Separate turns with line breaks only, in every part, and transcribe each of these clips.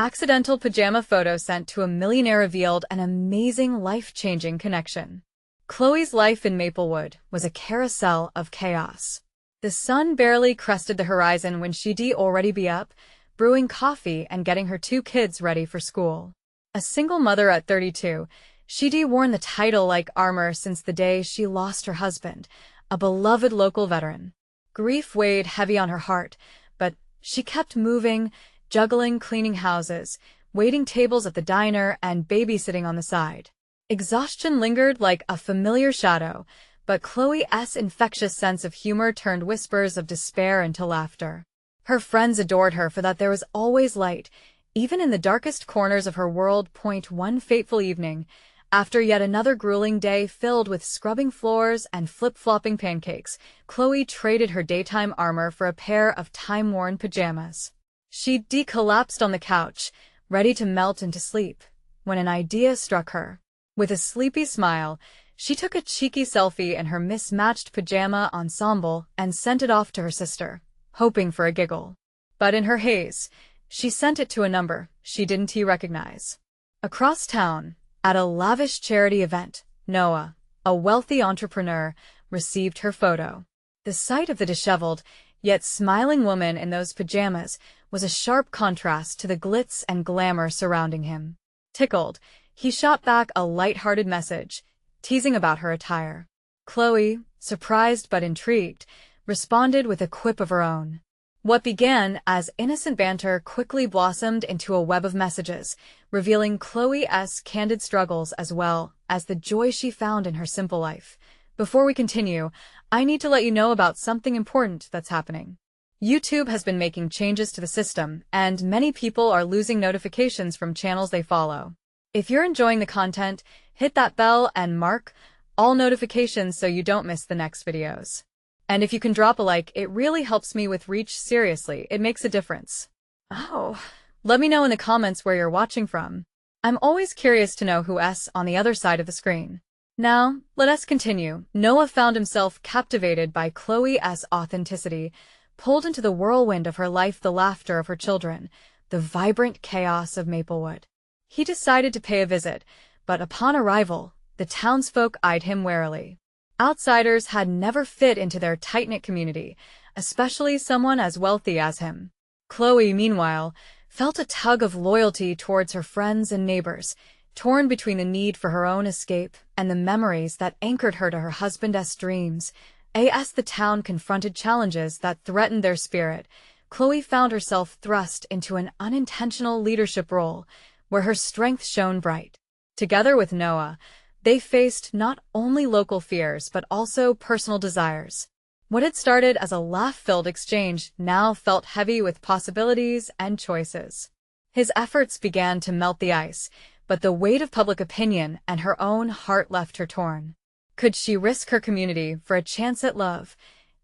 Accidental pajama photo sent to a millionaire revealed an amazing life-changing connection. Chloe's life in Maplewood was a carousel of chaos. The sun barely crested the horizon when she'd already be up, brewing coffee and getting her 2 kids ready for school. A single mother at 32, she'd worn the title like armor since the day she lost her husband, a beloved local veteran. Grief weighed heavy on her heart, but she kept moving, juggling cleaning houses, waiting tables at the diner, and babysitting on the side. Exhaustion lingered like a familiar shadow, but Chloe's infectious sense of humor turned whispers of despair into laughter. Her friends adored her for that there was always light, even in the darkest corners of her world. One fateful evening, after yet another grueling day filled with scrubbing floors and flip-flopping pancakes, Chloe traded her daytime armor for a pair of time-worn pajamas. She collapsed on the couch, ready to melt into sleep, when an idea struck her. With a sleepy smile, she took a cheeky selfie in her mismatched pajama ensemble and sent it off to her sister, hoping for a giggle. But in her haze, she sent it to a number she didn't recognize. Across town, at a lavish charity event, Noah, a wealthy entrepreneur, received her photo. The sight of the disheveled, yet smiling woman in those pajamas was a sharp contrast to the glitz and glamour surrounding him. Tickled, he shot back a light-hearted message, teasing about her attire. Chloe, surprised but intrigued, responded with a quip of her own. What began as innocent banter quickly blossomed into a web of messages, revealing Chloe's candid struggles as well as the joy she found in her simple life. Before we continue, I need to let you know about something important that's happening. YouTube has been making changes to the system, and many people are losing notifications from channels they follow. If you're enjoying the content, hit that bell and mark all notifications so you don't miss the next videos. And if you can drop a like, it really helps me with reach. Seriously, it makes a difference. Oh, let me know in the comments where you're watching from. I'm always curious to know who's on the other side of the screen. Now, let us continue. Noah found himself captivated by Chloe's authenticity, pulled into the whirlwind of her life, the laughter of her children, the vibrant chaos of Maplewood. He decided to pay a visit, but upon arrival, the townsfolk eyed him warily. Outsiders had never fit into their tight-knit community, especially someone as wealthy as him. Chloe, meanwhile, felt a tug of loyalty towards her friends and neighbors, torn between the need for her own escape and the memories that anchored her to her husband's dreams. As the town confronted challenges that threatened their spirit, Chloe found herself thrust into an unintentional leadership role, where her strength shone bright. Together with Noah, they faced not only local fears but also personal desires. What had started as a laugh-filled exchange now felt heavy with possibilities and choices. His efforts began to melt the ice, but the weight of public opinion and her own heart left her torn. Could she risk her community for a chance at love?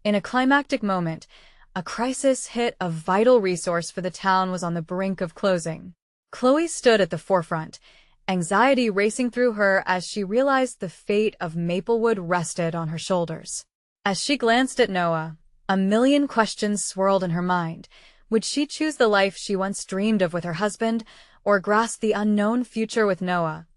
In a climactic moment, a crisis hit. A vital resource for the town was on the brink of closing. Chloe stood at the forefront, anxiety racing through her as she realized the fate of Maplewood rested on her shoulders. As she glanced at Noah, a million questions swirled in her mind. Would she choose the life she once dreamed of with her husband, or grasp the unknown future with Noah?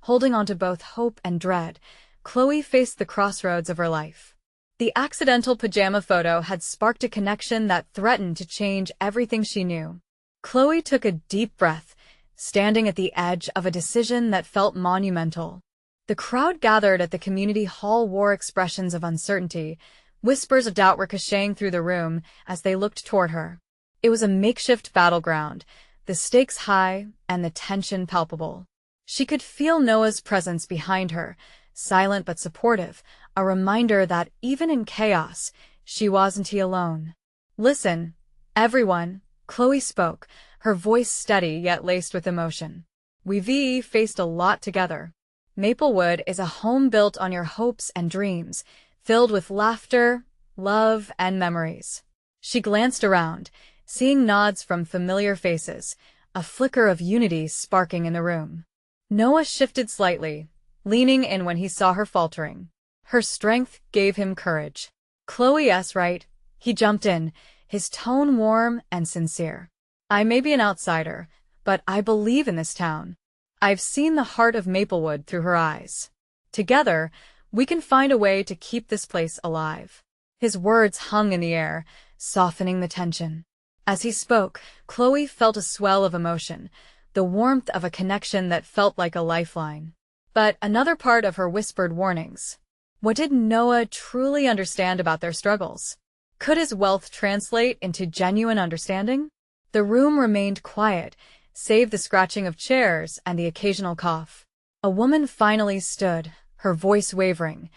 Holding on to both hope and dread, Chloe faced the crossroads of her life. The accidental pajama photo had sparked a connection that threatened to change everything she knew. Chloe took a deep breath, standing at the edge of a decision that felt monumental. The crowd gathered at the community hall wore expressions of uncertainty. Whispers of doubt ricocheting through the room as they looked toward her. It was a makeshift battleground, the stakes high and the tension palpable. She could feel Noah's presence behind her, silent but supportive, a reminder that even in chaos, she wasn't alone. Listen, everyone, Chloe spoke, her voice steady yet laced with emotion. We've faced a lot together. Maplewood is a home built on your hopes and dreams, filled with laughter, love, and memories. She glanced around, seeing nods from familiar faces, a flicker of unity sparking in the room. Noah shifted slightly, leaning in when he saw her faltering. Her strength gave him courage. Chloe's right, he jumped in, his tone warm and sincere. I may be an outsider, but I believe in this town. I've seen the heart of Maplewood through her eyes. Together, we can find a way to keep this place alive." His words hung in the air, softening the tension. As he spoke, Chloe felt a swell of emotion, the warmth of a connection that felt like a lifeline. But another part of her whispered warnings. What did Noah truly understand about their struggles? Could his wealth translate into genuine understanding? The room remained quiet, save the scratching of chairs and the occasional cough. A woman finally stood, her voice wavering.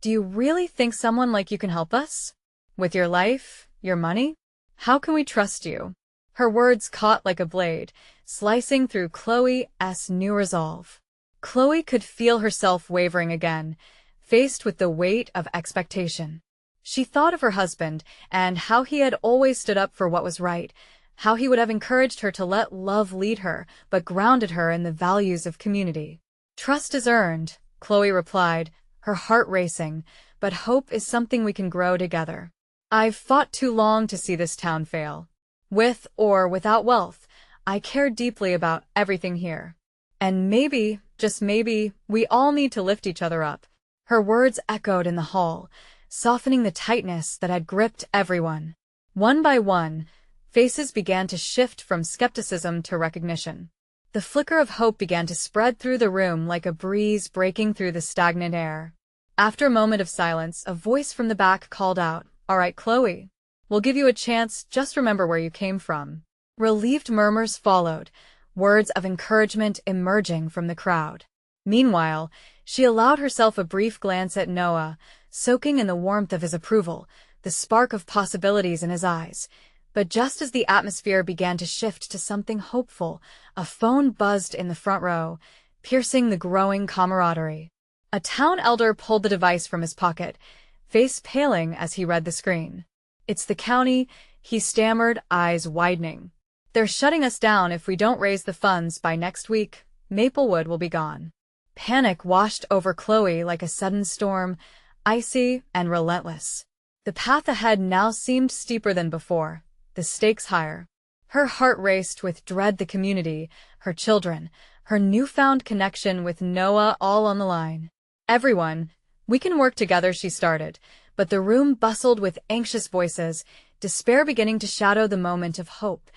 "Do you really think someone like you can help us? With your life, your money? How can we trust you?" Her words caught like a blade, slicing through Chloe's new resolve. Chloe could feel herself wavering again, faced with the weight of expectation. She thought of her husband and how he had always stood up for what was right, how he would have encouraged her to let love lead her, but grounded her in the values of community. "Trust is earned," Chloe replied, her heart racing, "but hope is something we can grow together. I've fought too long to see this town fail. With or without wealth, I care deeply about everything here. And maybe, just maybe, we all need to lift each other up." Her words echoed in the hall, softening the tightness that had gripped everyone. One by one, faces began to shift from skepticism to recognition. The flicker of hope began to spread through the room like a breeze breaking through the stagnant air. After a moment of silence, a voice from the back called out, "All right, Chloe. We'll give you a chance, just remember where you came from." Relieved murmurs followed, words of encouragement emerging from the crowd. Meanwhile, she allowed herself a brief glance at Noah, soaking in the warmth of his approval, the spark of possibilities in his eyes. But just as the atmosphere began to shift to something hopeful, a phone buzzed in the front row, piercing the growing camaraderie. A town elder pulled the device from his pocket, face paling as he read the screen. "It's the county," he stammered, eyes widening. "They're shutting us down if we don't raise the funds by next week. Maplewood will be gone." Panic washed over Chloe like a sudden storm, icy and relentless. The path ahead now seemed steeper than before, the stakes higher. Her heart raced with dread, the community, her children, her newfound connection with Noah all on the line. "Everyone, we can work together," she started, but the room bustled with anxious voices, despair beginning to shadow the moment of hope.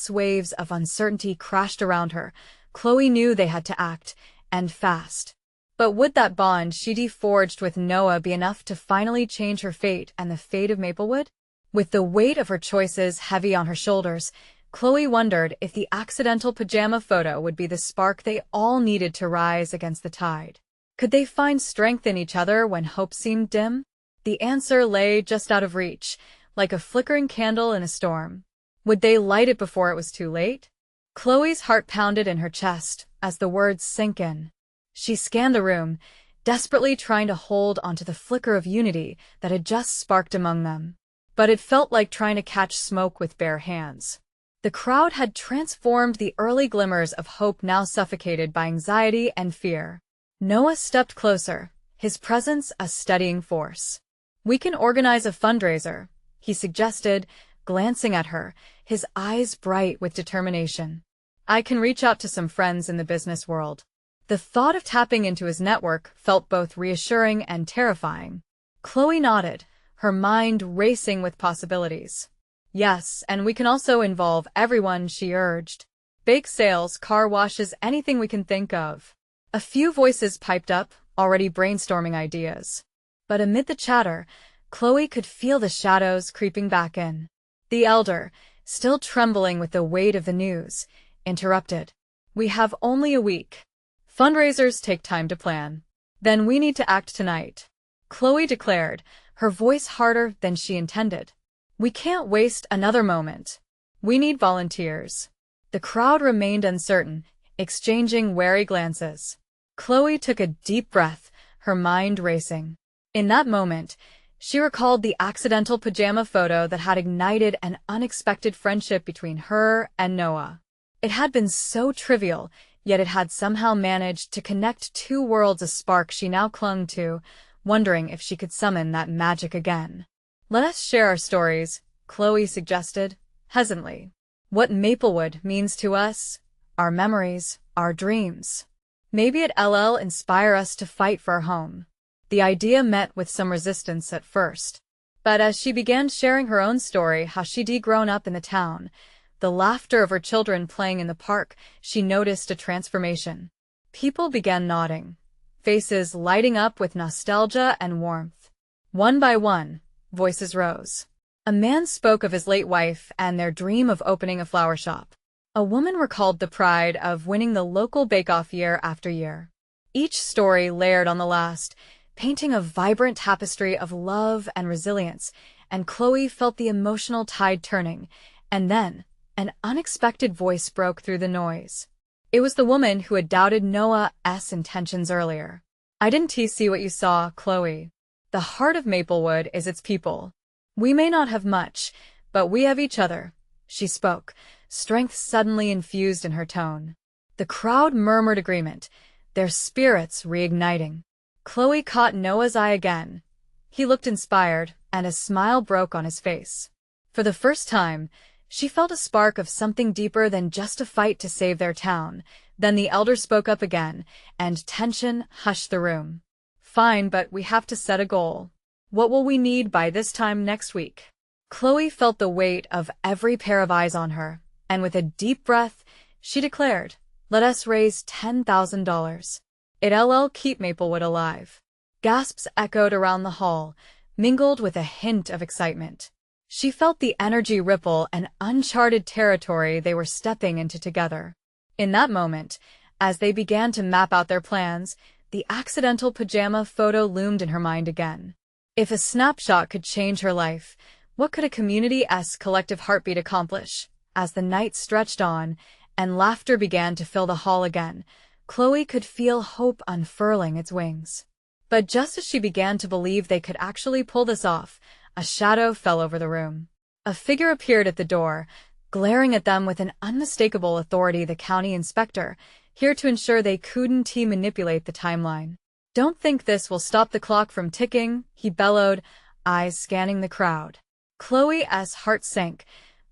Waves of uncertainty crashed around her. Chloe knew they had to act, and fast. But would that bond she forged with Noah be enough to finally change her fate and the fate of Maplewood? With the weight of her choices heavy on her shoulders, Chloe wondered if the accidental pajama photo would be the spark they all needed to rise against the tide. Could they find strength in each other when hope seemed dim? The answer lay just out of reach, like a flickering candle in a storm. Would they light it before it was too late? Chloe's heart pounded in her chest as the words sank in. She scanned the room, desperately trying to hold onto the flicker of unity that had just sparked among them. But it felt like trying to catch smoke with bare hands. The crowd had transformed, the early glimmers of hope now suffocated by anxiety and fear. Noah stepped closer, his presence a steadying force. "We can organize a fundraiser," he suggested, glancing at her, his eyes bright with determination. "I can reach out to some friends in the business world." The thought of tapping into his network felt both reassuring and terrifying. Chloe nodded, her mind racing with possibilities. "Yes, and we can also involve everyone," she urged. "Bake sales, car washes, anything we can think of." A few voices piped up, already brainstorming ideas. But amid the chatter, Chloe could feel the shadows creeping back in. The elder, still trembling with the weight of the news, interrupted. "We have only a week. Fundraisers take time to plan. Then we need to act tonight," Chloe declared, her voice harder than she intended. "We can't waste another moment. We need volunteers." The crowd remained uncertain, exchanging wary glances. Chloe took a deep breath, her mind racing. In that moment, she recalled the accidental pajama photo that had ignited an unexpected friendship between her and Noah. It had been so trivial, yet it had somehow managed to connect two worlds, a spark she now clung to, wondering if she could summon that magic again. "Let us share our stories," Chloe suggested, hesitantly. What Maplewood means to us, our memories, our dreams. Maybe it'll inspire us to fight for our home. The idea met with some resistance at first. But as she began sharing her own story, how she'd grown up in the town, the laughter of her children playing in the park, she noticed a transformation. People began nodding, faces lighting up with nostalgia and warmth. One by one, voices rose. A man spoke of his late wife and their dream of opening a flower shop. A woman recalled the pride of winning the local bake-off year after year. Each story layered on the last, painting a vibrant tapestry of love and resilience, and Chloe felt the emotional tide turning. And then, an unexpected voice broke through the noise. It was the woman who had doubted Noah's intentions earlier. "I didn't see what you saw, Chloe. The heart of Maplewood is its people. We may not have much, but we have each other," she spoke, strength suddenly infused in her tone. The crowd murmured agreement, their spirits reigniting. Chloe caught Noah's eye again. He looked inspired, and a smile broke on his face. For the first time, she felt a spark of something deeper than just a fight to save their town. Then the elder spoke up again, and tension hushed the room. "Fine, but we have to set a goal. What will we need by this time next week?" Chloe felt the weight of every pair of eyes on her, and with a deep breath, she declared, "Let us raise $10,000. It'll keep Maplewood alive." Gasps echoed around the hall, mingled with a hint of excitement. She felt the energy ripple and uncharted territory they were stepping into together. In that moment, as they began to map out their plans, the accidental pajama photo loomed in her mind again. If a snapshot could change her life, what could a community-esque collective heartbeat accomplish? As the night stretched on, and laughter began to fill the hall again, Chloe could feel hope unfurling its wings. But just as she began to believe they could actually pull this off, a shadow fell over the room. A figure appeared at the door, glaring at them with an unmistakable authority: the county inspector, here to ensure they couldn't manipulate the timeline. "Don't think this will stop the clock from ticking," he bellowed, eyes scanning the crowd. Chloe's heart sank,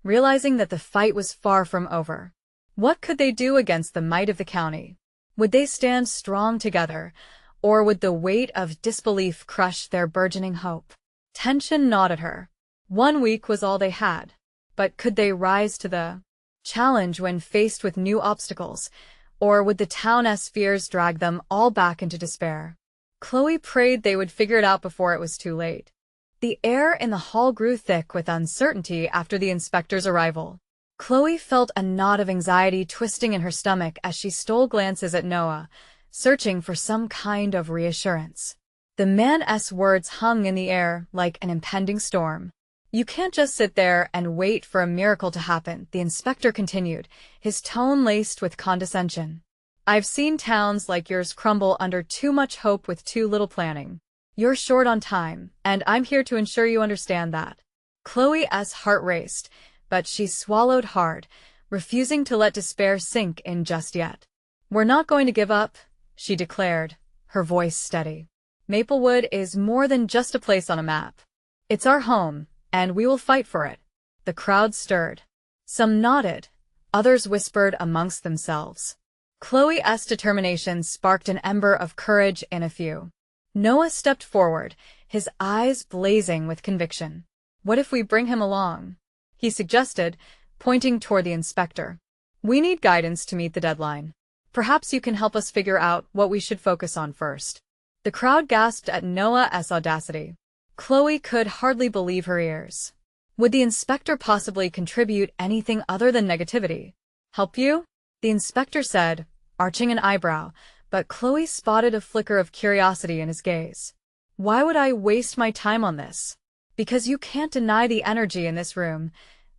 realizing that the fight was far from over. What could they do against the might of the county? Would they stand strong together, or would the weight of disbelief crush their burgeoning hope? Tension gnawed at her. 1 week was all they had. But could they rise to the challenge when faced with new obstacles, or would the town's fears drag them all back into despair? Chloe prayed they would figure it out before it was too late. The air in the hall grew thick with uncertainty after the inspector's arrival. Chloe felt a knot of anxiety twisting in her stomach as she stole glances at Noah, searching for some kind of reassurance. The man's words hung in the air like an impending storm. "You can't just sit there and wait for a miracle to happen," the inspector continued, his tone laced with condescension. "I've seen towns like yours crumble under too much hope with too little planning. You're short on time, and I'm here to ensure you understand that." Chloe's heart raced, but she swallowed hard, refusing to let despair sink in just yet. "We're not going to give up," she declared, her voice steady. "Maplewood is more than just a place on a map. It's our home, and we will fight for it." The crowd stirred. Some nodded, others whispered amongst themselves. Chloe's determination sparked an ember of courage in a few. Noah stepped forward, his eyes blazing with conviction. "What if we bring him along?" he suggested, pointing toward the inspector. "We need guidance to meet the deadline. Perhaps you can help us figure out what we should focus on first." The crowd gasped at Noah's audacity. Chloe could hardly believe her ears. Would the inspector possibly contribute anything other than negativity? "Help you?" the inspector said, arching an eyebrow, but Chloe spotted a flicker of curiosity in his gaze. "Why would I waste my time on this?" "Because you can't deny the energy in this room,"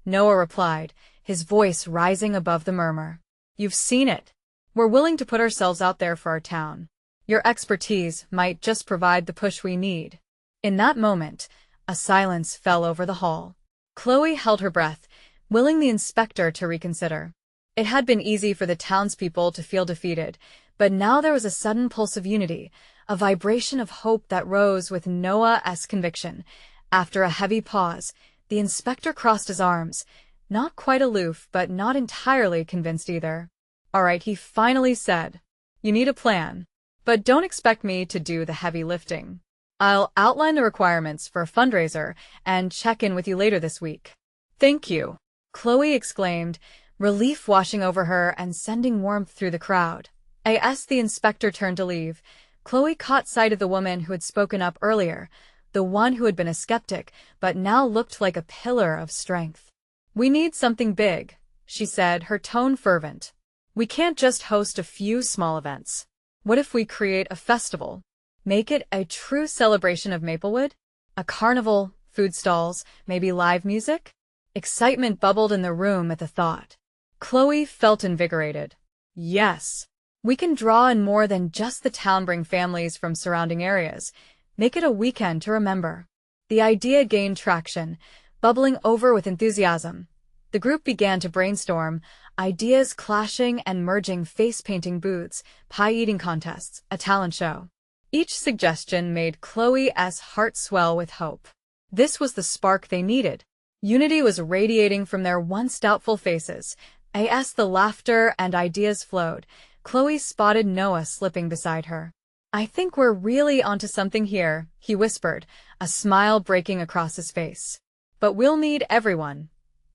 Noah replied, his voice rising above the murmur. "You've seen it. We're willing to put ourselves out there for our town. Your expertise might just provide the push we need." In that moment, a silence fell over the hall. Chloe held her breath, willing the inspector to reconsider. It had been easy for the townspeople to feel defeated, but now there was a sudden pulse of unity, a vibration of hope that rose with Noah's conviction. After a heavy pause, the inspector crossed his arms, not quite aloof but not entirely convinced either. All right, he finally said. You need a plan. But don't expect me to do the heavy lifting. I'll outline the requirements for a fundraiser and check in with you later this week. Thank you, Chloe exclaimed, relief washing over her and sending warmth through the crowd. As the inspector turned to leave, Chloe caught sight of the woman who had spoken up earlier, the one who had been a skeptic but now looked like a pillar of strength. We need something big, she said, her tone fervent. We can't just host a few small events. What if we create a festival? Make it a true celebration of Maplewood? A carnival, food stalls, maybe live music? Excitement bubbled in the room at the thought. Chloe felt invigorated. Yes. We can draw in more than just the town, bring families from surrounding areas. Make it a weekend to remember. The idea gained traction, bubbling over with enthusiasm. The group began to brainstorm, ideas clashing and merging: face-painting booths, pie-eating contests, a talent show. Each suggestion made Chloe's heart swell with hope. This was the spark they needed. Unity was radiating from their once doubtful faces. As the laughter and ideas flowed, Chloe spotted Noah slipping beside her. I think we're really onto something here, he whispered, a smile breaking across his face. But we'll need everyone,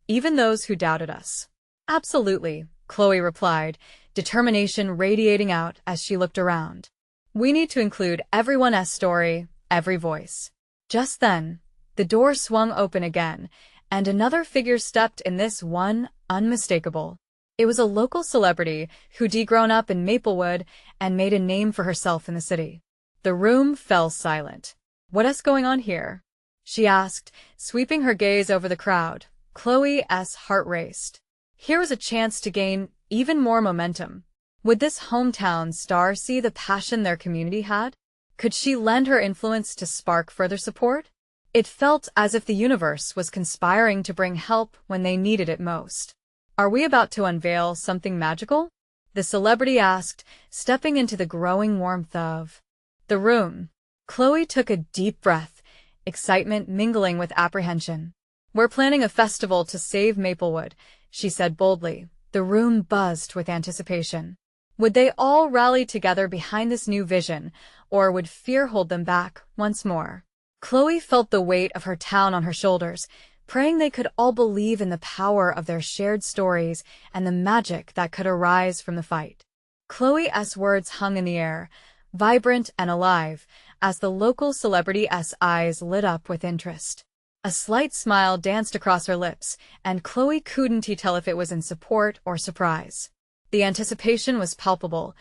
even those who doubted us. Absolutely, Chloe replied, determination radiating out as she looked around. We need to include everyone's story, every voice. Just then, the door swung open again, and another figure stepped in, this one unmistakable. It was a local celebrity who'd grown up in Maplewood and made a name for herself in the city. The room fell silent. What's going on here? She asked, sweeping her gaze over the crowd. Chloe's heart raced. Here was a chance to gain even more momentum. Would this hometown star see the passion their community had? Could she lend her influence to spark further support? It felt as if the universe was conspiring to bring help when they needed it most. Are we about to unveil something magical? The celebrity asked, stepping into the growing warmth of the room. Chloe took a deep breath, excitement mingling with apprehension. We're planning a festival to save Maplewood, she said boldly. The room buzzed with anticipation. Would they all rally together behind this new vision, or would fear hold them back once more? Chloe felt the weight of her town on her shoulders, praying they could all believe in the power of their shared stories and the magic that could arise from the fight. Chloe's words hung in the air, vibrant and alive, as the local celebrity's eyes lit up with interest. A slight smile danced across her lips, and Chloe couldn't tell if it was in support or surprise. The anticipation was palpable,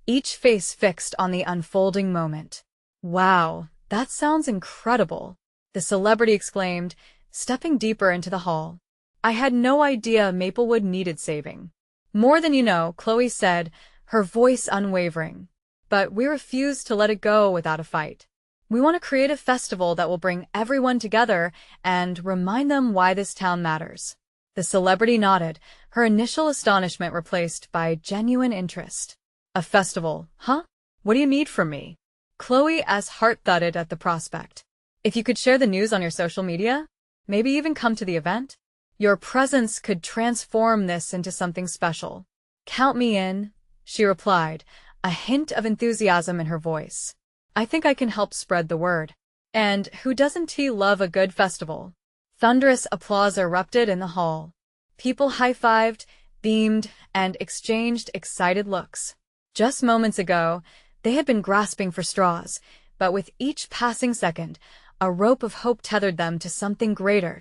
each face fixed on the unfolding moment. Wow, that sounds incredible, the celebrity exclaimed, stepping deeper into the hall. I had no idea Maplewood needed saving. More than you know, Chloe said, her voice unwavering. But we refuse to let it go without a fight. We want to create a festival that will bring everyone together and remind them why this town matters. The celebrity nodded, her initial astonishment replaced by genuine interest. A festival, huh? What do you need from me? Chloe's heart thudded at the prospect. If you could share the news on your social media, maybe even come to the event, your presence could transform this into something special. Count me in, she replied, a hint of enthusiasm in her voice. I think I can help spread the word. And who doesn't love a good festival? Thunderous applause erupted in the hall. People high-fived, beamed, and exchanged excited looks. Just moments ago, they had been grasping for straws, but with each passing second, a rope of hope tethered them to something greater.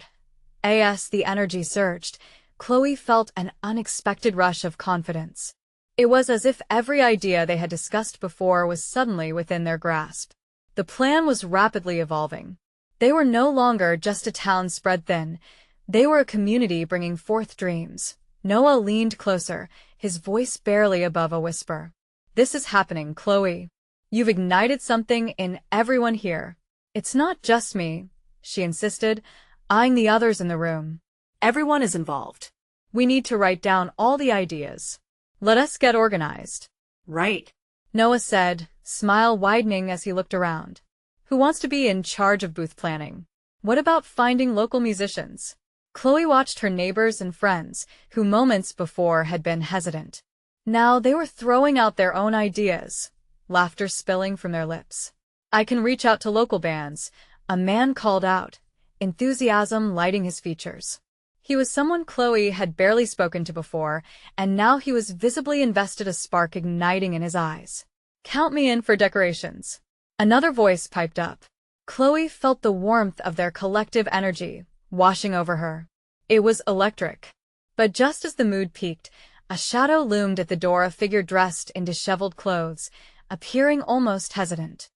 As the energy surged, Chloe felt an unexpected rush of confidence. It was as if every idea they had discussed before was suddenly within their grasp. The plan was rapidly evolving. They were no longer just a town spread thin. They were a community bringing forth dreams. Noah leaned closer, his voice barely above a whisper. This is happening, Chloe. You've ignited something in everyone here. It's not just me, she insisted, eyeing the others in the room. Everyone is involved. We need to write down all the ideas. Let us get organized.
Right,
Noah said, smile widening as he looked around. Who wants to be in charge of booth planning? What about finding local musicians? Chloe watched her neighbors and friends, who moments before had been hesitant. Now they were throwing out their own ideas, laughter spilling from their lips. "I can reach out to local bands," a man called out, enthusiasm lighting his features. He was someone Chloe had barely spoken to before, and now he was visibly invested, a spark igniting in his eyes. "Count me in for decorations." Another voice piped up. Chloe felt the warmth of their collective energy washing over her. It was electric. But just as the mood peaked, a shadow loomed at the door, a figure dressed in disheveled clothes, appearing almost hesitant.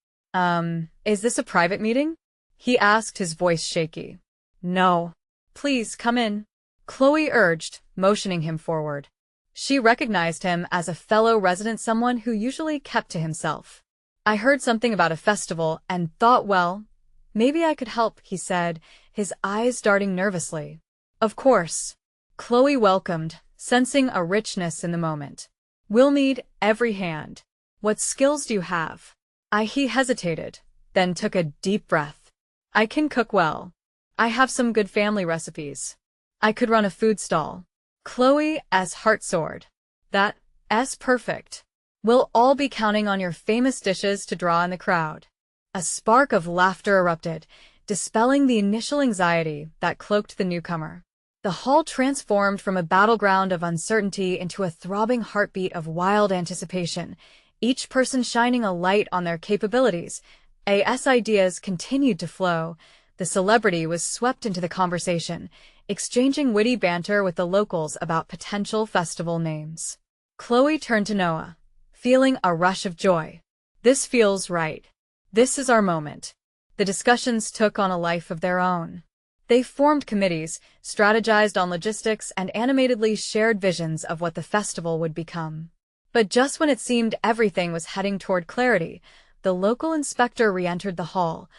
Is this a private meeting?" he asked, his voice shaky. "No. Please come in," Chloe urged, motioning him forward. She recognized him as a fellow resident, someone who usually kept to himself. "I heard something about a festival and thought, well, maybe I could help," he said, his eyes darting nervously. "Of course," Chloe welcomed, sensing a richness in the moment. "We'll need every hand. What skills do you have?" He hesitated, then took a deep breath. "I can cook well. I have some good family recipes. I could run a food stall." Chloe's heart soared. "That's perfect. We'll all be counting on your famous dishes to draw in the crowd." A spark of laughter erupted, dispelling the initial anxiety that cloaked the newcomer. The hall transformed from a battleground of uncertainty into a throbbing heartbeat of wild anticipation, each person shining a light on their capabilities. As ideas continued to flow, the celebrity was swept into the conversation, exchanging witty banter with the locals about potential festival names. Chloe turned to Noah, feeling a rush of joy. "This feels right. This is our moment." The discussions took on a life of their own. They formed committees, strategized on logistics, and animatedly shared visions of what the festival would become. But just when it seemed everything was heading toward clarity, the local inspector re-entered the hall,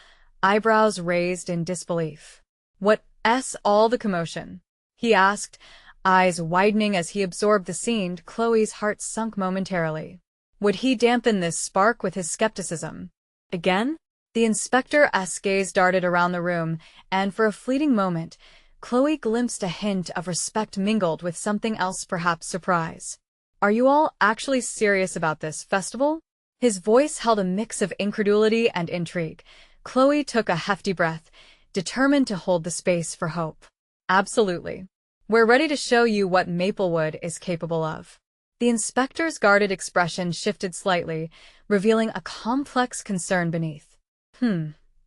eyebrows raised in disbelief. "What's all the commotion?" he asked, eyes widening as he absorbed the scene. Chloe's heart sunk momentarily. Would he dampen this spark with his skepticism? Again? The inspector's gaze darted around the room, and for a fleeting moment, Chloe glimpsed a hint of respect mingled with something else, perhaps surprise. "Are you all actually serious about this festival?" His voice held a mix of incredulity and intrigue. Chloe took a hefty breath, determined to hold the space for hope. "Absolutely. We're ready to show you what Maplewood is capable of." The inspector's guarded expression shifted slightly, revealing a complex concern beneath.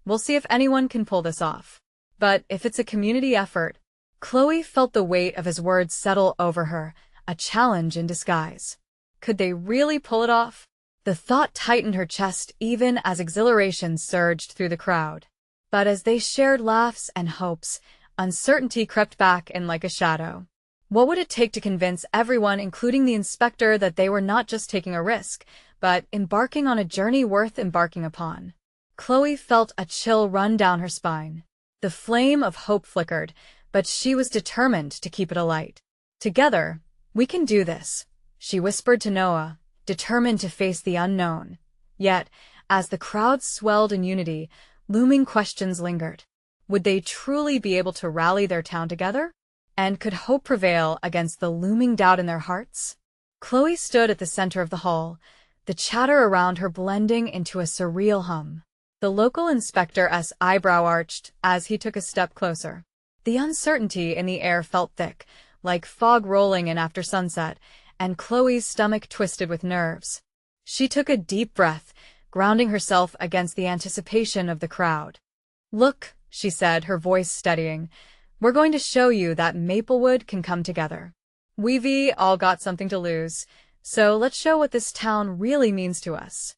We'll see if anyone can pull this off. But if it's a community effort..." Chloe felt the weight of his words settle over her, a challenge in disguise. Could they really pull it off? The thought tightened her chest even as exhilaration surged through the crowd. But as they shared laughs and hopes, uncertainty crept back in like a shadow. What would it take to convince everyone, including the inspector, that they were not just taking a risk, but embarking on a journey worth embarking upon? Chloe felt a chill run down her spine. The flame of hope flickered, but she was determined to keep it alight. "Together, we can do this," she whispered to Noah, determined to face the unknown. Yet, as the crowd swelled in unity, looming questions lingered. Would they truly be able to rally their town together? And could hope prevail against the looming doubt in their hearts? Chloe stood at the center of the hall, the chatter around her blending into a surreal hum. The local inspector's eyebrow arched as he took a step closer. The uncertainty in the air felt thick, like fog rolling in after sunset, and Chloe's stomach twisted with nerves. She took a deep breath, grounding herself against the anticipation of the crowd. "Look," she said, her voice steadying, "we're going to show you that Maplewood can come together. We've all got something to lose, so let's show what this town really means to us."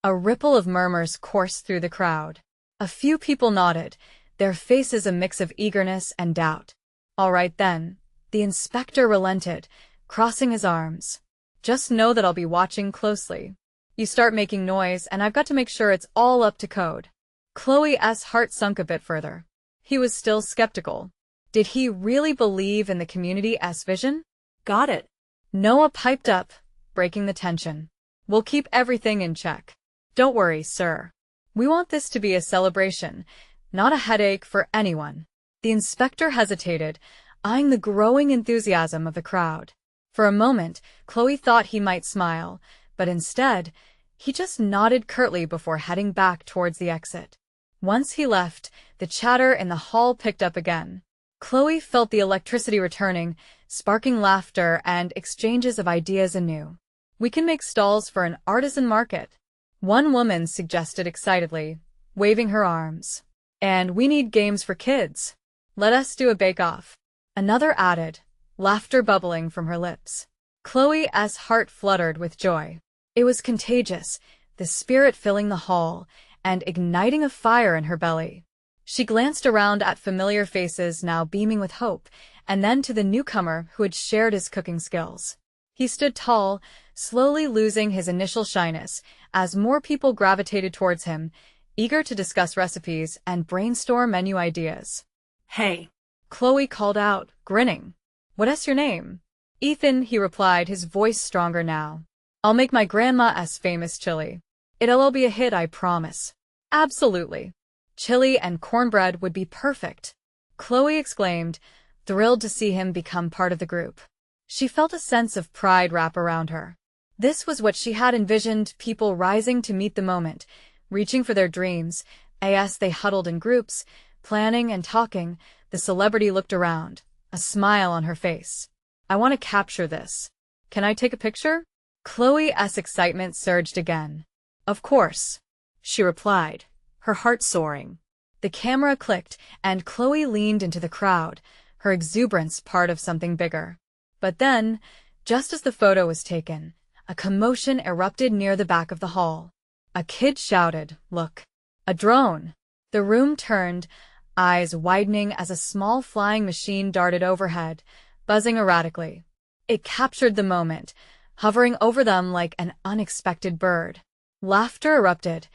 A ripple of murmurs coursed through the crowd. A few people nodded, their faces a mix of eagerness and doubt. "All right then," the inspector relented, crossing his arms. "Just know that I'll be watching closely. You start making noise, and I've got to make sure it's all up to code." Chloe's heart sunk a bit further. He was still skeptical. Did he really believe in the community's vision? "Got it," Noah piped up, breaking the tension. "We'll keep everything in check. Don't worry, sir. We want this to be a celebration, not a headache for anyone." The inspector hesitated, eyeing the growing enthusiasm of the crowd. For a moment, Chloe thought he might smile, but instead, he just nodded curtly before heading back towards the exit. Once he left, the chatter in the hall picked up again. Chloe felt the electricity returning, sparking laughter and exchanges of ideas anew. "We can make stalls for an artisan market," one woman suggested excitedly, waving her arms. "And we need games for kids. Let us do a bake-off," another added, laughter bubbling from her lips. Chloe's heart fluttered with joy. It was contagious, the spirit filling the hall and igniting a fire in her belly. She glanced around at familiar faces now beaming with hope, and then to the newcomer who had shared his cooking skills. He stood tall, slowly losing his initial shyness, as more people gravitated towards him, eager to discuss recipes and brainstorm menu ideas.
"Hey,"
Chloe called out, grinning. "What's your name?" "Ethan," he replied, his voice stronger now. "I'll make my grandma's famous chili. It'll be a hit, I promise." "Absolutely. Chili and cornbread would be perfect," Chloe exclaimed, thrilled to see him become part of the group. She felt a sense of pride wrap around her. This was what she had envisioned, people rising to meet the moment, reaching for their dreams. As they huddled in groups, planning and talking, the celebrity looked around, a smile on her face. "I want to capture this. Can I take a picture?" Chloe's excitement surged again. "Of course," she replied, her heart soaring. The camera clicked, and Chloe leaned into the crowd, her exuberance part of something bigger. But then, just as the photo was taken, a commotion erupted near the back of the hall. A kid shouted, "Look! A drone!" The room turned, eyes widening as a small flying machine darted overhead, buzzing erratically. It captured the moment, hovering over them like an unexpected bird. Laughter erupted.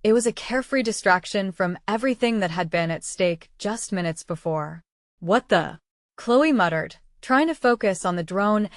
It was a carefree distraction from everything that had been at stake just minutes before. "What the?" Chloe muttered, trying to focus on the drone's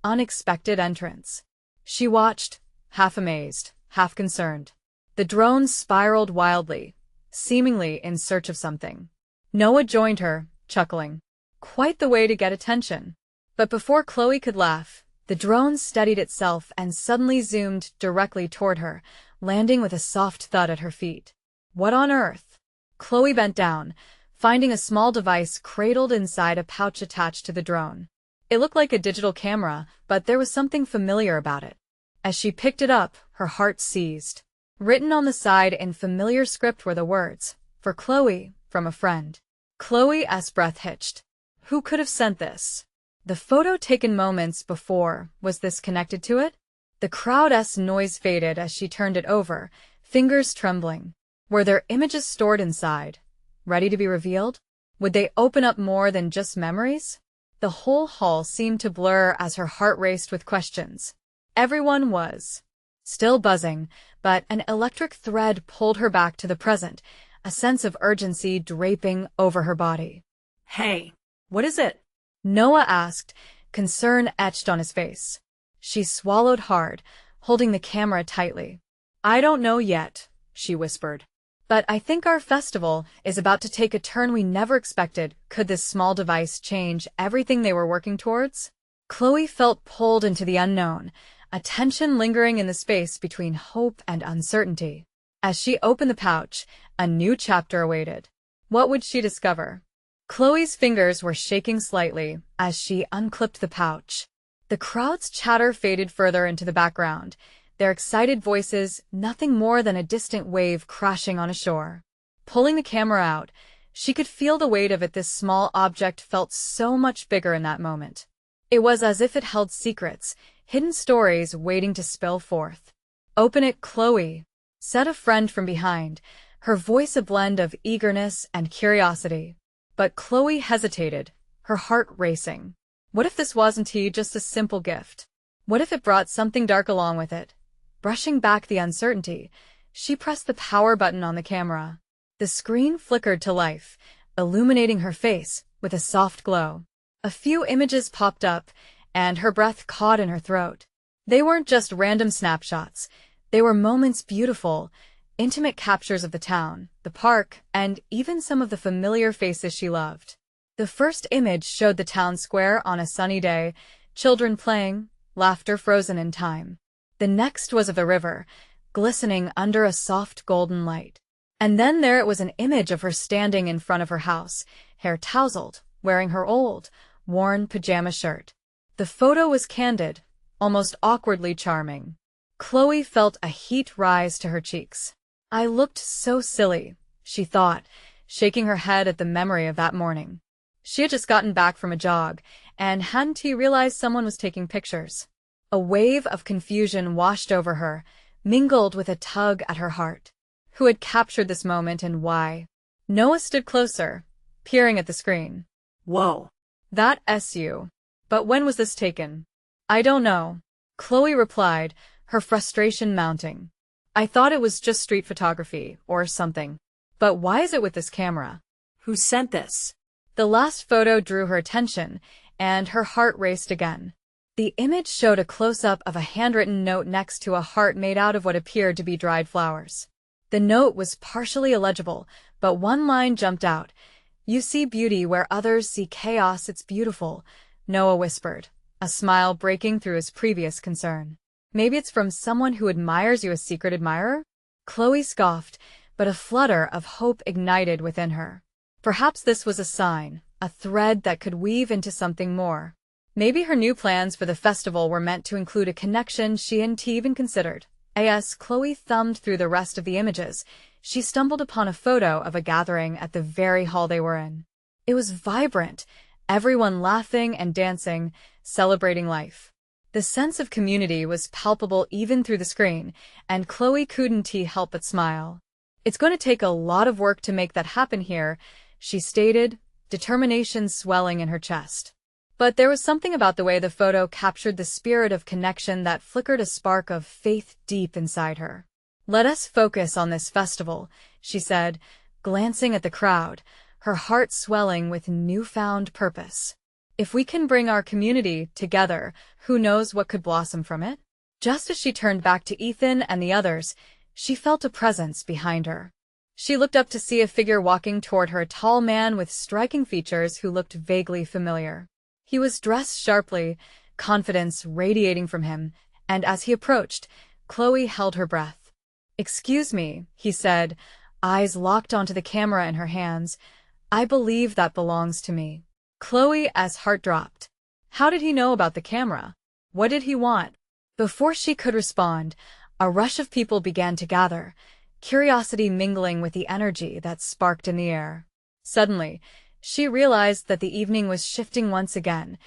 unexpected entrance. She watched, half amazed, half concerned. The drone spiraled wildly, seemingly in search of something. Noah joined her, chuckling. Quite the way to get attention. But before Chloe could laugh, the drone steadied itself and suddenly zoomed directly toward her, landing with a soft thud at her feet. "What on earth?" Chloe bent down, finding a small device cradled inside a pouch attached to the drone. It looked like a digital camera, but there was something familiar about it. As she picked it up, her heart seized. Written on the side in familiar script were the words, "For Chloe, from a friend." Chloe's breath hitched. Who could have sent this? The photo taken moments before, was this connected to it? The crowd's noise faded as she turned it over, fingers trembling. Were there images stored inside, ready to be revealed? Would they open up more than just memories? The whole hall seemed to blur as her heart raced with questions. Everyone was still buzzing, but an electric thread pulled her back to the present, a sense of urgency draping over her body.
"Hey, what is it?"
Noah asked, concern etched on his face. She swallowed hard, holding the camera tightly. "I don't know yet," she whispered. "But I think our festival is about to take a turn we never expected." Could this small device change everything they were working towards? Chloe felt pulled into the unknown, a tension lingering in the space between hope and uncertainty. As she opened the pouch, a new chapter awaited. What would she discover? Chloe's fingers were shaking slightly as she unclipped the pouch. The crowd's chatter faded further into the background, their excited voices nothing more than a distant wave crashing on a shore. Pulling the camera out, she could feel the weight of it. This small object felt so much bigger in that moment. It was as if it held secrets, hidden stories waiting to spill forth. "Open it, Chloe," said a friend from behind, her voice a blend of eagerness and curiosity. But Chloe hesitated, her heart racing. What if this wasn't just a simple gift? What if it brought something dark along with it? Brushing back the uncertainty, she pressed the power button on the camera. The screen flickered to life, illuminating her face with a soft glow. A few images popped up, and her breath caught in her throat. They weren't just random snapshots. They were moments beautiful, intimate captures of the town, the park, and even some of the familiar faces she loved. The first image showed the town square on a sunny day, children playing, laughter frozen in time. The next was of the river, glistening under a soft golden light. And then there it was an image of her standing in front of her house, hair tousled, wearing her old, worn pajama shirt. The photo was candid, almost awkwardly charming. Chloe felt a heat rise to her cheeks. I looked so silly, she thought, shaking her head at the memory of that morning. She had just gotten back from a jog, and hadn't he realized someone was taking pictures. A wave of confusion washed over her, mingled with a tug at her heart. Who had captured this moment and why? Noah stood closer, peering at the screen.
Whoa.
That SU. But when was this taken? I don't know. Chloe replied, her frustration mounting. I thought it was just street photography, or something. But why is it with this camera?
Who sent this?
The last photo drew her attention, and her heart raced again. The image showed a close-up of a handwritten note next to a heart made out of what appeared to be dried flowers. The note was partially illegible, but one line jumped out. You see beauty where others see chaos, it's beautiful, Noah whispered, a smile breaking through his previous concern. Maybe it's from someone who admires you, a secret admirer? Chloe scoffed, but a flutter of hope ignited within her. Perhaps this was a sign, a thread that could weave into something more. Maybe her new plans for the festival were meant to include a connection she hadn't even considered. As Chloe thumbed through the rest of the images, she stumbled upon a photo of a gathering at the very hall they were in. It was vibrant, everyone laughing and dancing, celebrating life. The sense of community was palpable even through the screen, and Chloe couldn't help but smile. It's going to take a lot of work to make that happen here, she stated, determination swelling in her chest. But there was something about the way the photo captured the spirit of connection that flickered a spark of faith deep inside her. Let us focus on this festival, she said, glancing at the crowd, her heart swelling with newfound purpose. If we can bring our community together, who knows what could blossom from it? Just as she turned back to Ethan and the others, she felt a presence behind her. She looked up to see a figure walking toward her, a tall man with striking features who looked vaguely familiar. He was dressed sharply, confidence radiating from him, and as he approached, Chloe held her breath. Excuse me, he said, eyes locked onto the camera in her hands. I believe that belongs to me. Chloe's heart dropped. How did he know about the camera? What did he want? Before she could respond, a rush of people began to gather, curiosity mingling with the energy that sparked in the air. Suddenly, she realized that the evening was shifting once again.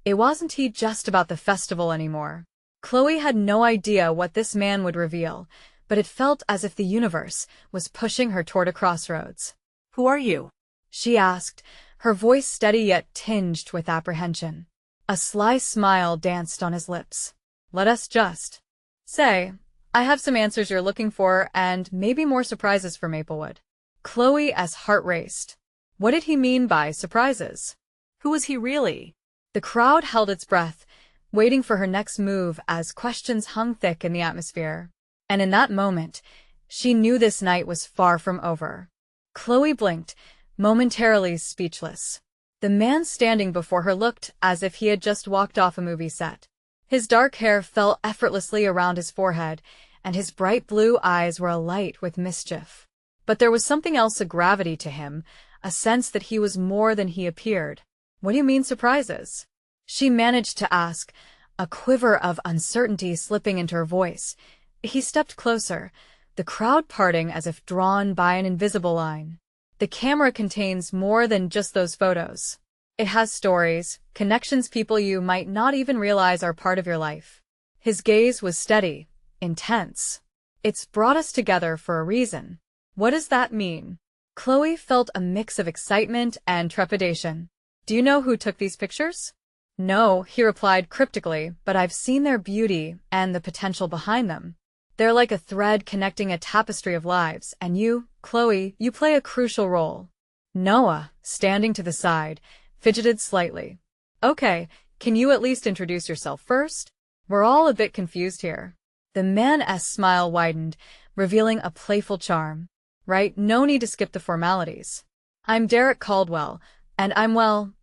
It wasn't just about the festival anymore. Chloe had no idea what this man would reveal, but it felt as if the universe was pushing her toward a crossroads.
Who are you?
She asked, her voice steady yet tinged with apprehension. A sly smile danced on his lips. Let us just say, I have some answers you're looking for and maybe more surprises for Maplewood. Chloe's heart raced. What did he mean by surprises?
Who was he really?
The crowd held its breath, waiting for her next move as questions hung thick in the atmosphere. And in that moment, she knew this night was far from over. Chloe blinked, momentarily speechless. The man standing before her looked as if he had just walked off a movie set. His dark hair fell effortlessly around his forehead, and his bright blue eyes were alight with mischief. But there was something else, a gravity to him, a sense that he was more than he appeared. What do you mean surprises? She managed to ask, a quiver of uncertainty slipping into her voice. He stepped closer, the crowd parting as if drawn by an invisible line. The camera contains more than just those photos. It has stories, connections, people you might not even realize are part of your life. His gaze was steady, intense. It's brought us together for a reason. What does that mean? Chloe felt a mix of excitement and trepidation. Do you know who took these pictures? No, he replied cryptically, but I've seen their beauty and the potential behind them. They're like a thread connecting a tapestry of lives, and you, Chloe, you play a crucial role. Noah, standing to the side, fidgeted slightly. Okay, can you at least introduce yourself first? We're all a bit confused here. The man's smile widened, revealing a playful charm. Right, no need to skip the formalities. I'm Derek Caldwell, and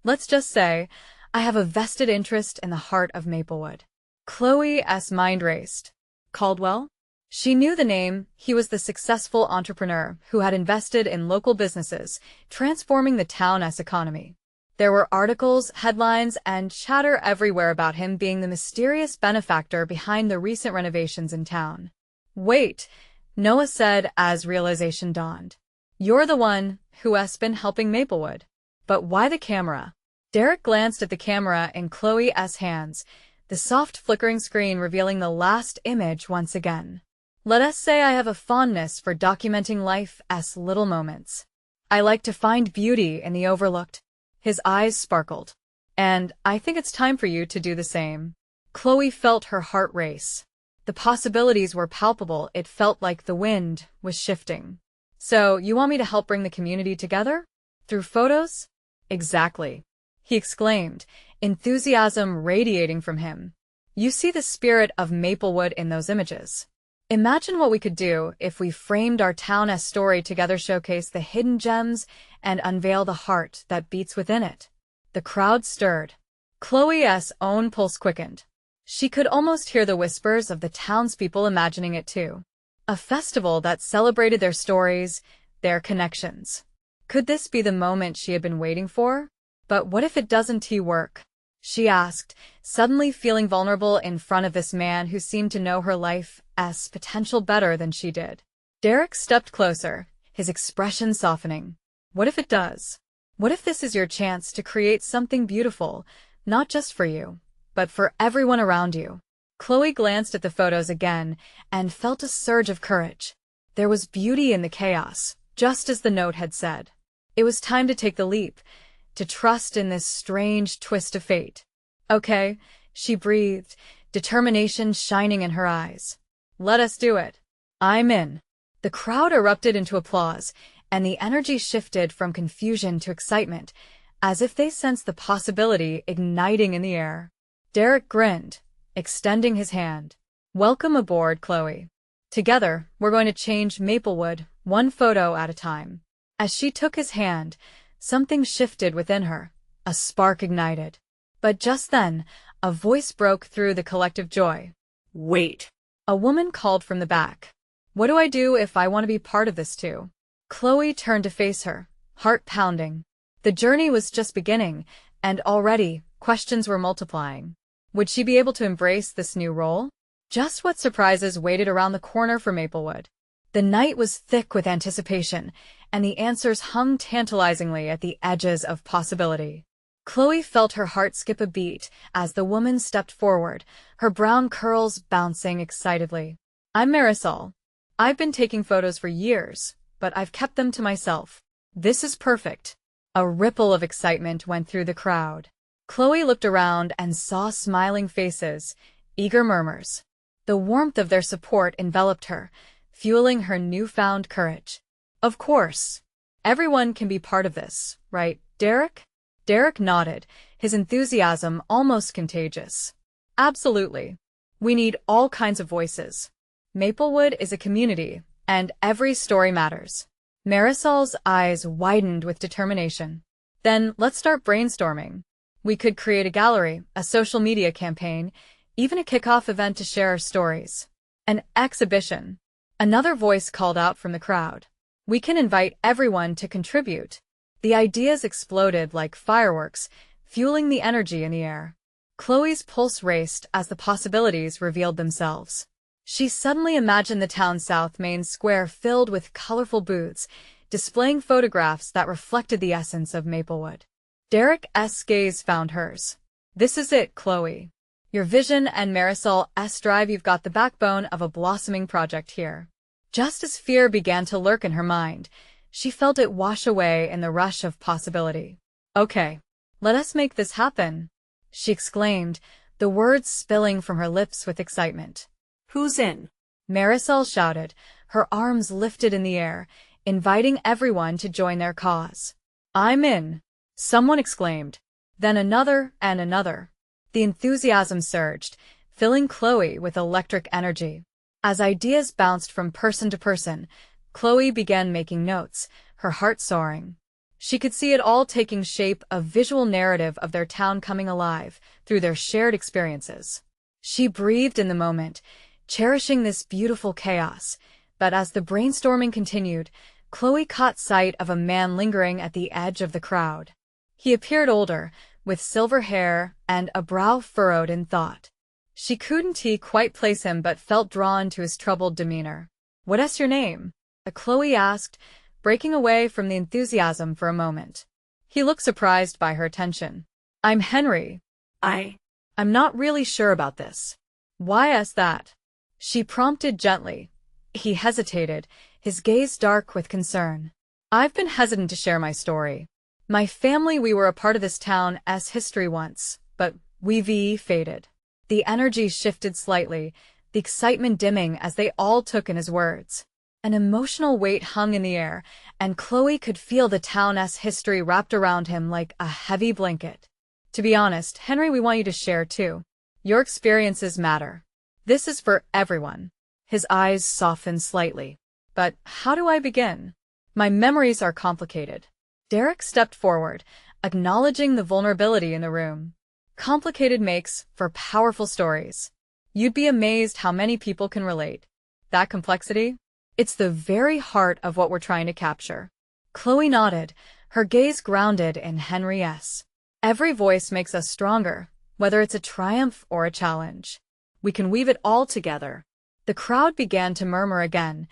let's just say, I have a vested interest in the heart of Maplewood. Chloe's mind raced. Caldwell? She knew the name. He was the successful entrepreneur who had invested in local businesses, transforming the town's economy. There were articles, headlines, and chatter everywhere about him being the mysterious benefactor behind the recent renovations in town. Wait, Noah said as realization dawned. You're the one who has been helping Maplewood. But why the camera? Derek glanced at the camera in Chloe's hands, the soft flickering screen revealing the last image once again. Let us say I have a fondness for documenting life's little moments. I like to find beauty in the overlooked. His eyes sparkled. And I think it's time for you to do the same. Chloe felt her heart race. The possibilities were palpable. It felt like the wind was shifting. So, you want me to help bring the community together? Through photos? Exactly. He exclaimed, enthusiasm radiating from him. You see the spirit of Maplewood in those images. Imagine what we could do if we framed our town's story together, showcase the hidden gems, and unveil the heart that beats within it. The crowd stirred. Chloe's own pulse quickened. She could almost hear the whispers of the townspeople imagining it too. A festival that celebrated their stories, their connections. Could this be the moment she had been waiting for? But what if it doesn't work? She asked, suddenly feeling vulnerable in front of this man who seemed to know her life's potential better than she did. Derek stepped closer, his expression softening. What if it does? What if this is your chance to create something beautiful, not just for you, but for everyone around you? Chloe glanced at the photos again and felt a surge of courage. There was beauty in the chaos, just as the note had said. It was time to take the leap, to trust in this strange twist of fate. Okay, she breathed, determination shining in her eyes. Let us do it. I'm in. The crowd erupted into applause, and the energy shifted from confusion to excitement, as if they sensed the possibility igniting in the air. Derek grinned, extending his hand. Welcome aboard, Chloe. Together, we're going to change Maplewood, one photo at a time. As she took his hand, something shifted within her, a spark ignited. But just then, a voice broke through the collective joy.
Wait.
A woman called from the back. What do I do if I want to be part of this too? Chloe turned to face her, heart pounding. The journey was just beginning, and already, questions were multiplying. Would she be able to embrace this new role? Just what surprises waited around the corner for Maplewood? The night was thick with anticipation, and the answers hung tantalizingly at the edges of possibility. Chloe felt her heart skip a beat as the woman stepped forward, her brown curls bouncing excitedly. I'm Marisol. I've been taking photos for years, but I've kept them to myself. This is perfect. A ripple of excitement went through the crowd. Chloe looked around and saw smiling faces, eager murmurs. The warmth of their support enveloped her, fueling her newfound courage. Of course. Everyone can be part of this, right, Derek? Derek nodded, his enthusiasm almost contagious. Absolutely. We need all kinds of voices. Maplewood is a community, and every story matters. Marisol's eyes widened with determination. Then let's start brainstorming. We could create a gallery, a social media campaign, even a kickoff event to share our stories. An exhibition. Another voice called out from the crowd. We can invite everyone to contribute. The ideas exploded like fireworks, fueling the energy in the air. Chloe's pulse raced as the possibilities revealed themselves. She suddenly imagined the town's South Main Square filled with colorful booths, displaying photographs that reflected the essence of Maplewood. Derek's gaze found hers. This is it, Chloe. Your vision and Marisol's drive, you've got the backbone of a blossoming project here. Just as fear began to lurk in her mind, she felt it wash away in the rush of possibility. Okay, let us make this happen, she exclaimed, the words spilling from her lips with excitement.
Who's in?
Marisol shouted, her arms lifted in the air, inviting everyone to join their cause. I'm in, someone exclaimed. Then another and another. The enthusiasm surged, filling Chloe with electric energy. As ideas bounced from person to person, Chloe began making notes, her heart soaring. She could see it all taking shape, a visual narrative of their town coming alive through their shared experiences. She breathed in the moment, cherishing this beautiful chaos. But as the brainstorming continued, Chloe caught sight of a man lingering at the edge of the crowd. He appeared older, with silver hair and a brow furrowed in thought. She couldn't quite place him but felt drawn to his troubled demeanor. "What's your name?" Chloe asked, breaking away from the enthusiasm for a moment. He looked surprised by her attention. "I'm Henry." I'm not really sure about this." "Why is that?" she prompted gently. He hesitated, his gaze dark with concern. "I've been hesitant to share my story. My family, we were a part of this town's history once, but we've faded." The energy shifted slightly, the excitement dimming as they all took in his words. An emotional weight hung in the air, and Chloe could feel the town's history wrapped around him like a heavy blanket. "To be honest, Henry, we want you to share too. Your experiences matter. This is for everyone." His eyes softened slightly. "But how do I begin? My memories are complicated." Derek stepped forward, acknowledging the vulnerability in the room. Complicated makes for powerful stories. You'd be amazed how many people can relate. That complexity? It's the very heart of what we're trying to capture. Chloe nodded, her gaze grounded in Henry's. Every voice makes us stronger, whether it's a triumph or a challenge. We can weave it all together. The crowd began to murmur again,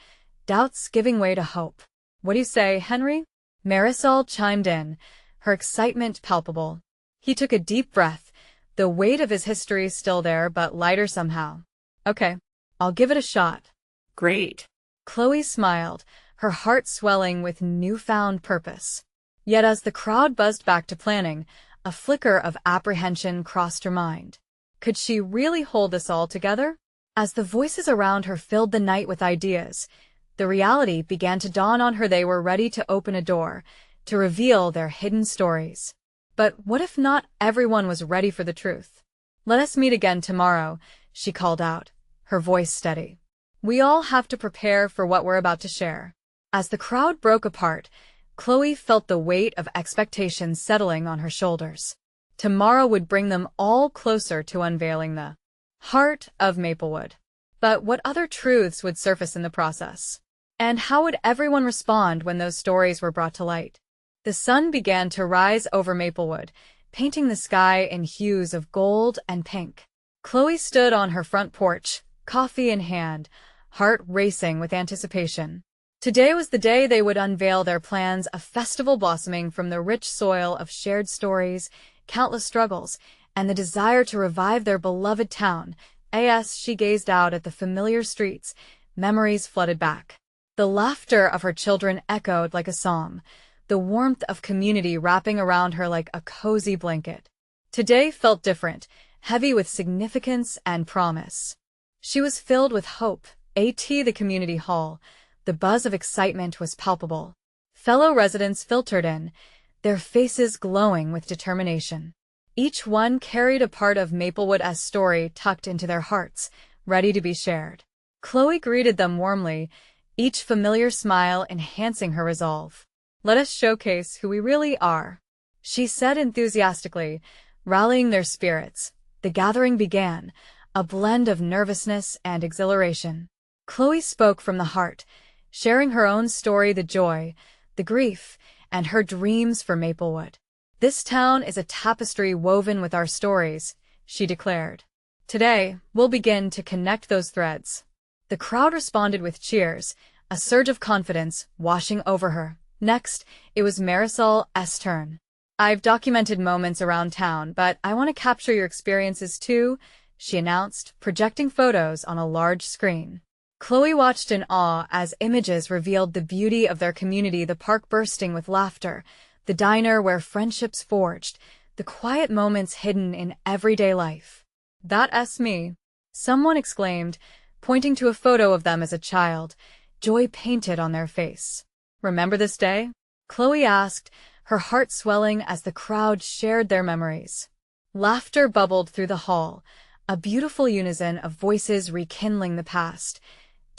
doubts giving way to hope. "What do you say, Henry?" Marisol chimed in, her excitement palpable. He took a deep breath, the weight of his history still there but lighter somehow. "Okay, I'll give it a shot."
Great.
Chloe smiled, her heart swelling with newfound purpose. Yet as the crowd buzzed back to planning, a flicker of apprehension crossed her mind. Could she really hold this all together? As the voices around her filled the night with ideas, the reality began to dawn on her. They were ready to open a door, to reveal their hidden stories. But what if not everyone was ready for the truth? "Let us meet again tomorrow," she called out, her voice steady. "We all have to prepare for what we're about to share." As the crowd broke apart, Chloe felt the weight of expectation settling on her shoulders. Tomorrow would bring them all closer to unveiling the heart of Maplewood. But what other truths would surface in the process? And how would everyone respond when those stories were brought to light? The sun began to rise over Maplewood, painting the sky in hues of gold and pink. Chloe stood on her front porch, coffee in hand, heart racing with anticipation. Today was the day they would unveil their plans, a festival blossoming from the rich soil of shared stories, countless struggles, and the desire to revive their beloved town. As she gazed out at the familiar streets, memories flooded back. The laughter of her children echoed like a song, the warmth of community wrapping around her like a cozy blanket. Today felt different, heavy with significance and promise. She was filled with hope. The community hall, the buzz of excitement was palpable. Fellow residents filtered in, their faces glowing with determination. Each one carried a part of Maplewood's story tucked into their hearts, ready to be shared. Chloe greeted them warmly, each familiar smile enhancing her resolve. "Let us showcase who we really are," she said enthusiastically, rallying their spirits. The gathering began, a blend of nervousness and exhilaration. Chloe spoke from the heart, sharing her own story, the joy, the grief, and her dreams for Maplewood. "This town is a tapestry woven with our stories," she declared. "Today, we'll begin to connect those threads." The crowd responded with cheers, a surge of confidence washing over her. Next, it was Marisol's turn. "I've documented moments around town, but I want to capture your experiences too," she announced, projecting photos on a large screen. Chloe watched in awe as images revealed the beauty of their community, the park bursting with laughter, the diner where friendships forged, the quiet moments hidden in everyday life. "That's me," someone exclaimed, pointing to a photo of them as a child, joy painted on their face. "Remember this day?" Chloe asked, her heart swelling as the crowd shared their memories. Laughter bubbled through the hall, a beautiful unison of voices rekindling the past,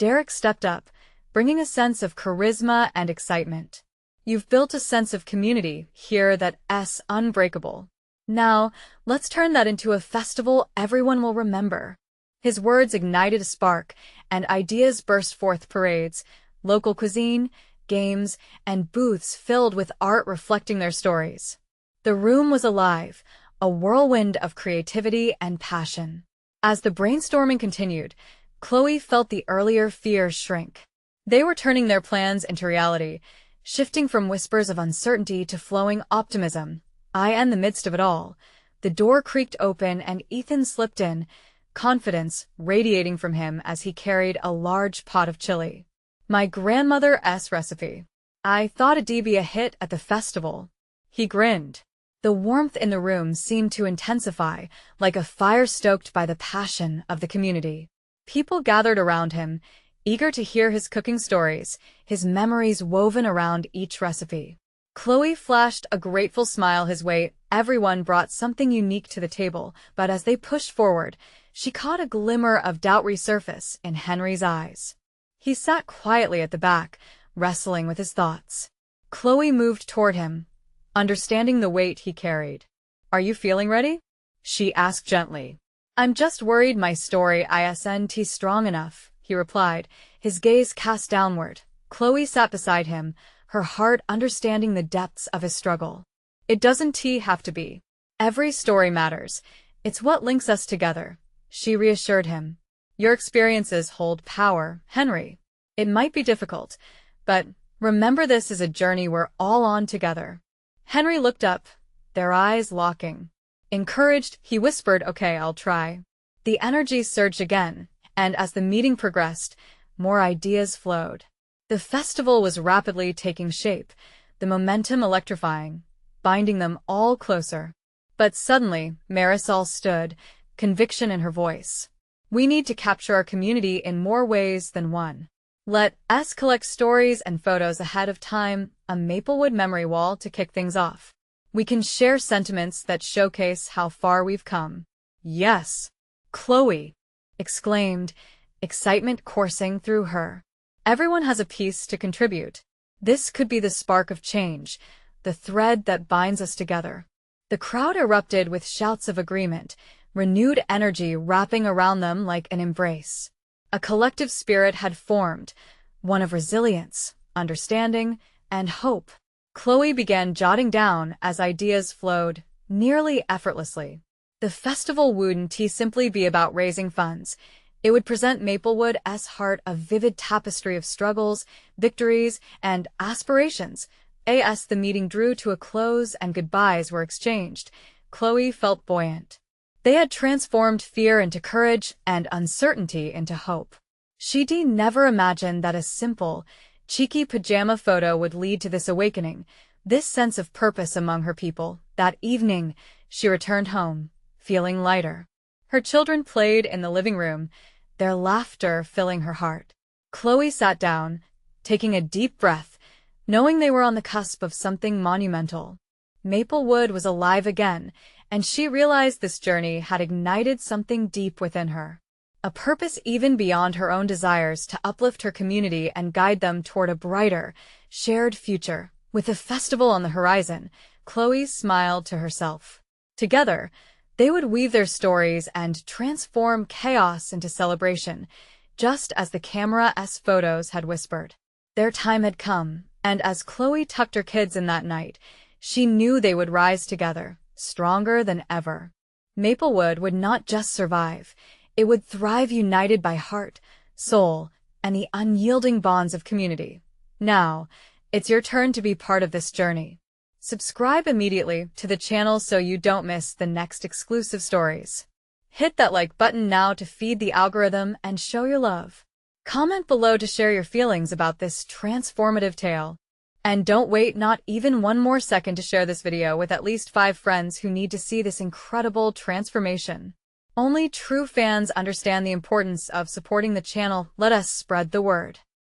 Derek stepped up, bringing a sense of charisma and excitement. You've built a sense of community here that's unbreakable. Now, let's turn that into a festival everyone will remember. His words ignited a spark, and ideas burst forth: parades, local cuisine, games, and booths filled with art reflecting their stories. The room was alive, a whirlwind of creativity and passion. As the brainstorming continued, Chloe felt the earlier fears shrink. They were turning their plans into reality, shifting from whispers of uncertainty to flowing optimism. In the midst of it all, the door creaked open and Ethan slipped in, confidence radiating from him as he carried a large pot of chili. My grandmother's recipe. I thought it'd be a hit at the festival. He grinned. The warmth in the room seemed to intensify, like a fire stoked by the passion of the community. People gathered around him, eager to hear his cooking stories, his memories woven around each recipe. Chloe flashed a grateful smile his way. Everyone brought something unique to the table, but as they pushed forward, she caught a glimmer of doubt resurface in Henry's eyes. He sat quietly at the back, wrestling with his thoughts. Chloe moved toward him, understanding the weight he carried. Are you feeling ready? She asked gently. I'm just worried my story isn't strong enough, he replied, his gaze cast downward. Chloe sat beside him, her heart understanding the depths of his struggle. It doesn't have to be. Every story matters. It's what links us together, she reassured him. Your experiences hold power, Henry. It might be difficult, but remember, this is a journey we're all on together. Henry looked up, their eyes locking. Encouraged, he whispered, okay, I'll try. The energy surged again, and as the meeting progressed, more ideas flowed. The festival was rapidly taking shape, the momentum electrifying, binding them all closer. But suddenly, Marisol stood, conviction in her voice. We need to capture our community in more ways than one. Let's collect stories and photos ahead of time, a Maplewood memory wall to kick things off. We can share sentiments that showcase how far we've come. Yes, Chloe exclaimed, excitement coursing through her. Everyone has a piece to contribute. This could be the spark of change, the thread that binds us together. The crowd erupted with shouts of agreement, renewed energy wrapping around them like an embrace. A collective spirit had formed, one of resilience, understanding, and hope. Chloe began jotting down as ideas flowed, nearly effortlessly. The festival wouldn't simply be about raising funds. It would present Maplewood's heart a vivid tapestry of struggles, victories, and aspirations. As the meeting drew to a close and goodbyes were exchanged, Chloe felt buoyant. They had transformed fear into courage and uncertainty into hope. She'd never imagined that a simple, cheeky pajama photo would lead to this awakening, this sense of purpose among her people. That evening, she returned home, feeling lighter. Her children played in the living room, their laughter filling her heart. Chloe sat down, taking a deep breath, knowing they were on the cusp of something monumental. Maplewood was alive again, and she realized this journey had ignited something deep within her. A purpose even beyond her own desires to uplift her community and guide them toward a brighter, shared future. With the festival on the horizon, Chloe smiled to herself. Together, they would weave their stories and transform chaos into celebration, just as the camera's photos had whispered. Their time had come, and as Chloe tucked her kids in that night, she knew they would rise together, stronger than ever. Maplewood would not just survive, it would thrive, united by heart, soul, and the unyielding bonds of community. Now, it's your turn to be part of this journey. Subscribe immediately to the channel so you don't miss the next exclusive stories. Hit that like button now to feed the algorithm and show your love. Comment below to share your feelings about this transformative tale. And don't wait not even one more second to share this video with at least 5 friends who need to see this incredible transformation. Only true fans understand the importance of supporting the channel. Let us spread the word.